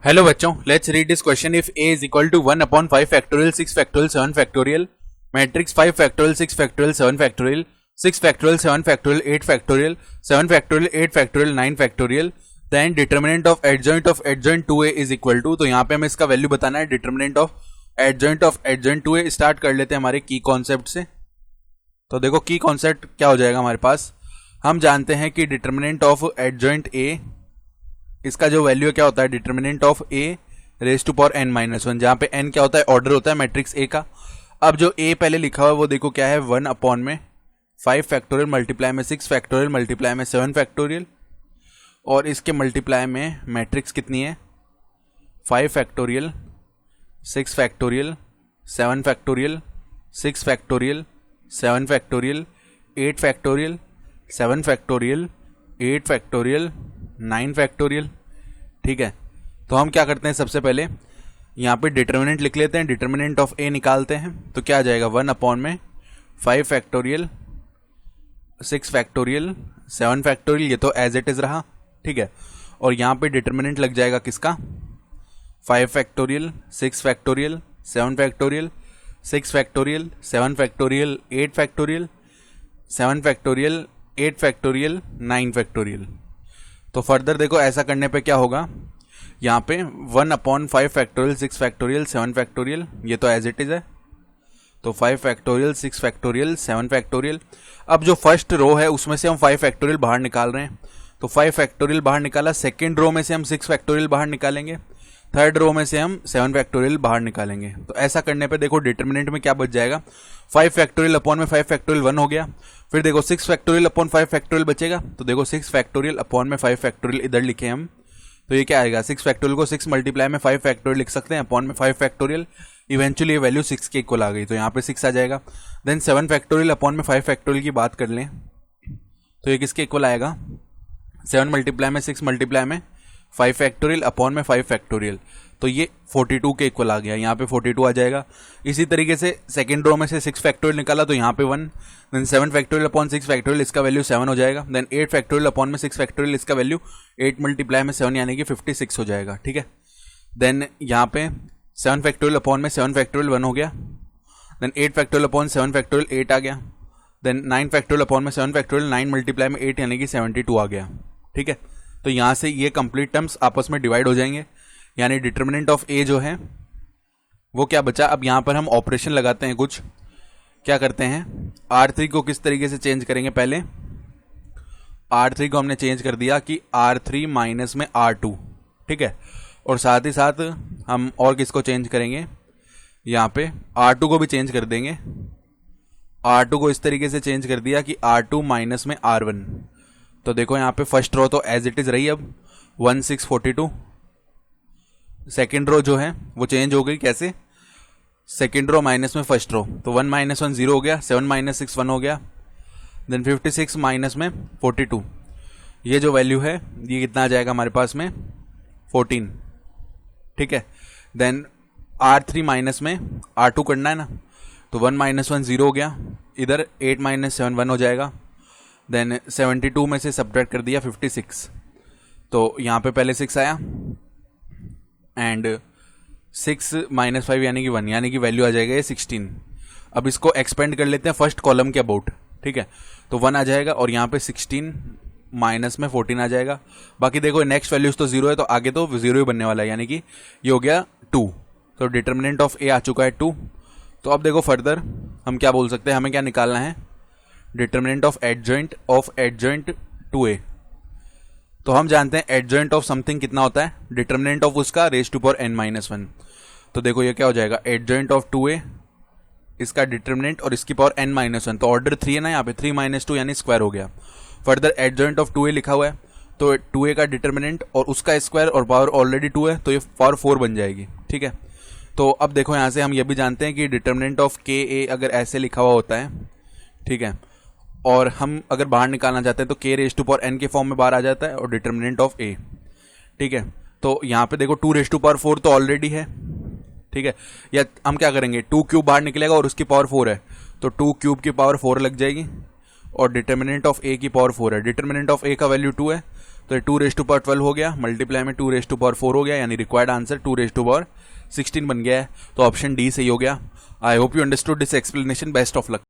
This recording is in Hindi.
हेलो बच्चों, let's read this question. If a is equal to 1 upon 5 factorial 6 factorial 7 factorial matrix 5 factorial 6 factorial 7 factorial 6 factorial 7 factorial 8 factorial 7 factorial 8 factorial 9 factorial, then determinant of adjoint 2a is equal to. तो यहाँ पे हमें इसका वैल्यू बताना है. Determinant of adjoint 2a start कर लेते हैं हमारे की कॉन्सेप्ट से. तो देखो की कॉन्सेप्ट क्या हो जाएगा हमारे पास. हम जानते हैं कि डिटर्मिनेंट ऑफ एडजॉइंट a, इसका जो वैल्यू क्या होता है, determinant of a raise to power n-1, जहां पे n क्या होता है, ऑर्डर होता है मैट्रिक्स a का. अब जो a पहले लिखा हुआ है वो देखो क्या है, 1 अपॉन में 5 फैक्टोरियल मल्टीप्लाई में 6 फैक्टोरियल मल्टीप्लाई में 7 फैक्टोरियल, और इसके मल्टीप्लाई में मैट्रिक्स कितनी है, 5 factorial 6 factorial 7 factorial 6 factorial 7 factorial 8 factorial 7 factorial 8 factorial 9 factorial. ठीक है, तो हम क्या करते हैं, सबसे पहले यहाँ पे डिटर्मिनेंट लिख लेते हैं. डिटर्मिनेंट ऑफ a निकालते हैं तो क्या आ जाएगा, 1 अपॉन में 5 फैक्टोरियल 6 फैक्टोरियल 7 फैक्टोरियल, ये तो एज इट इज रहा. ठीक है, और यहाँ पे डिटर्मिनेंट लग जाएगा किसका, 5 factorial 6 factorial 7 factorial 6 factorial 7 factorial 8 factorial 7 factorial 8 factorial 9 factorial. तो फर्दर देखो ऐसा करने पे क्या होगा, यहाँ पे 1 अपॉन 5 फैक्टोरियल 6 फैक्टोरियल 7 फैक्टोरियल, ये तो एज इट इज है. तो 5 फैक्टोरियल 6 फैक्टोरियल 7 फैक्टोरियल. अब जो फर्स्ट रो है उसमें से हम 5 फैक्टोरियल बाहर निकाल रहे हैं, तो 5 फैक्टोरियल बाहर निकाला. सेकेंड रो में से हम 6 फैक्टोरियल बाहर निकालेंगे. थर्ड रो में से हम 7 फैक्टोरियल बाहर निकालेंगे. तो ऐसा करने पे देखो डिटर्मिनेंट में क्या बच जाएगा, 5 फैक्टोरियल अपॉन में 5 फैक्टोरियल 1 हो गया. फिर देखो 6 फैक्टोरियल अपॉन 5 फैक्टोरियल बचेगा, तो देखो 6 फैक्टोरियल अपॉन में 5 फैक्टोरियल इधर लिखे हम, तो ये क्या आएगा, 6 फैक्टोरियल को 6 मल्टीप्लाई में 5 फैक्टोरियल लिख सकते हैं अपॉन में 5 फैक्टोरियल. इवेंचुअली ये वैल्यू 6 के इक्वल आ गई, तो यहाँ पे 6 आ जाएगा. देन 7 फैक्टोरियल अपॉन में 5 फैक्टोरियल की बात कर लें तो ये किसके इक्वल आएगा, 7 मल्टीप्लाई में 6 मल्टीप्लाई में 5 फैक्टोरियल अपॉन में 5 फैक्टोरियल, तो ये 42 के इक्वल आ गया. यहाँ पे 42 आ जाएगा. इसी तरीके से सेकेंड रो में से 6 फैक्टोरियल निकाला तो यहाँ पे 1. देन 7 फैक्टोरियल अपॉन 6 फैक्टोरियल, इसका वैल्यू 7 हो जाएगा. देन 8 फैक्टोरियल अपॉन में 6 फैक्टोरियल, इसका वैल्यू 8 मल्टीप्लाई में 7 यानी कि 56 हो जाएगा. ठीक है, देन यहाँ पे 7 फैक्टोरियल अपॉन में 7 फैक्टोरियल 1 हो गया. देन 8 फैक्टोरियल अपॉन 7 फैक्टोरियल 8 आ गया. देन 9 फैक्टोरियल अपॉन में 7 फैक्टोरियल 9 मल्टीप्लाई में 8 यानी कि 72 आ गया. ठीक है, तो यहाँ से ये कंप्लीट टर्म्स आपस में डिवाइड हो जाएंगे, यानी डिटर्मिनेंट ऑफ a जो है वो क्या बचा. अब यहाँ पर हम ऑपरेशन लगाते हैं. कुछ क्या करते हैं, R3 को किस तरीके से चेंज करेंगे, पहले R3 को हमने चेंज कर दिया कि R3 माइनस में R2. ठीक है, और साथ ही साथ हम और किसको चेंज करेंगे, यहाँ पे R2 को भी चेंज कर देंगे. R2 को इस तरीके से चेंज कर दिया कि R2 माइनस में R1. तो देखो यहाँ पे फर्स्ट रो तो एज इट इज रही, अब 1 6 42. सेकेंड रो जो है वो चेंज हो गई, कैसे, सेकेंड रो माइनस में फर्स्ट रो, तो 1 माइनस 1 0 हो गया, 7 माइनस 6 1 हो गया. देन 56 माइनस में 42, ये जो वैल्यू है ये कितना आ जाएगा हमारे पास में, 14. ठीक है, देन R3 माइनस में R2 करना है ना, तो 1 माइनस 1 0 हो गया, इधर 8 माइनस 7 1 हो जाएगा. देन 72 में से सब्ट्रैक्ट कर दिया 56, तो यहाँ पे पहले 6 आया एंड 6 माइनस 5 यानी कि 1, यानी कि वैल्यू आ जाएगा ये 16. अब इसको एक्सपेंड कर लेते हैं फर्स्ट कॉलम के अबाउट. ठीक है, तो 1 आ जाएगा और यहाँ पे 16 माइनस में 14 आ जाएगा. बाकी देखो नेक्स्ट वैल्यूज तो 0 है, तो आगे तो 0 ही बनने वाला है, यानी कि ये हो गया 2. तो डिटर्मिनेंट ऑफ a आ चुका है 2. तो अब देखो फर्दर हम क्या बोल सकते हैं, हमें क्या निकालना है, डिटर्मिनेंट ऑफ एडजॉइंट 2a. तो हम जानते हैं एडजॉइंट ऑफ समथिंग कितना होता है, डिटर्मिनेंट ऑफ उसका रेज टू पावर n-1. तो देखो ये क्या हो जाएगा, एडजॉइंट ऑफ 2a, इसका डिटर्मिनेंट और इसकी पावर n-1, तो ऑर्डर 3 है ना, यहाँ पे 3 - 2 यानी स्क्वायर हो गया. फर्दर एडजॉइंट ऑफ 2a लिखा हुआ है, तो 2a का डिटर्मिनेंट और उसका स्क्वायर और पावर ऑलरेडी 2 है, तो ये पावर 4 बन जाएगी. ठीक है, तो अब देखो यहाँ से हम ये भी जानते हैं कि डिटर्मिनेंट ऑफ ka अगर ऐसे लिखा हुआ होता है, ठीक है, और हम अगर बाहर निकालना चाहते हैं तो k raise to power n के फॉर्म में बाहर आ जाता है, और डिटर्मिनेंट ऑफ a. ठीक है, तो यहाँ पे देखो 2 रेज टू पावर 4 तो ऑलरेडी है. ठीक है, या हम क्या करेंगे, 2 क्यूब बाहर निकलेगा और उसकी पावर 4 है, तो 2 क्यूब की पावर 4 लग जाएगी, और डिटर्मिनेंट ऑफ a की पावर 4 है. डिटर्मिनेंट ऑफ a का वैल्यू 2 है, तो ये 2 रेज़ टू पावर 12 हो गया, मल्टीप्लाई में 2 रेज़ टू पावर 4 हो गया, यानी required answer 2 raise to power 16 बन गया है। तो ऑप्शन डी सही हो गया। I hope you understood this explanation. Best of luck.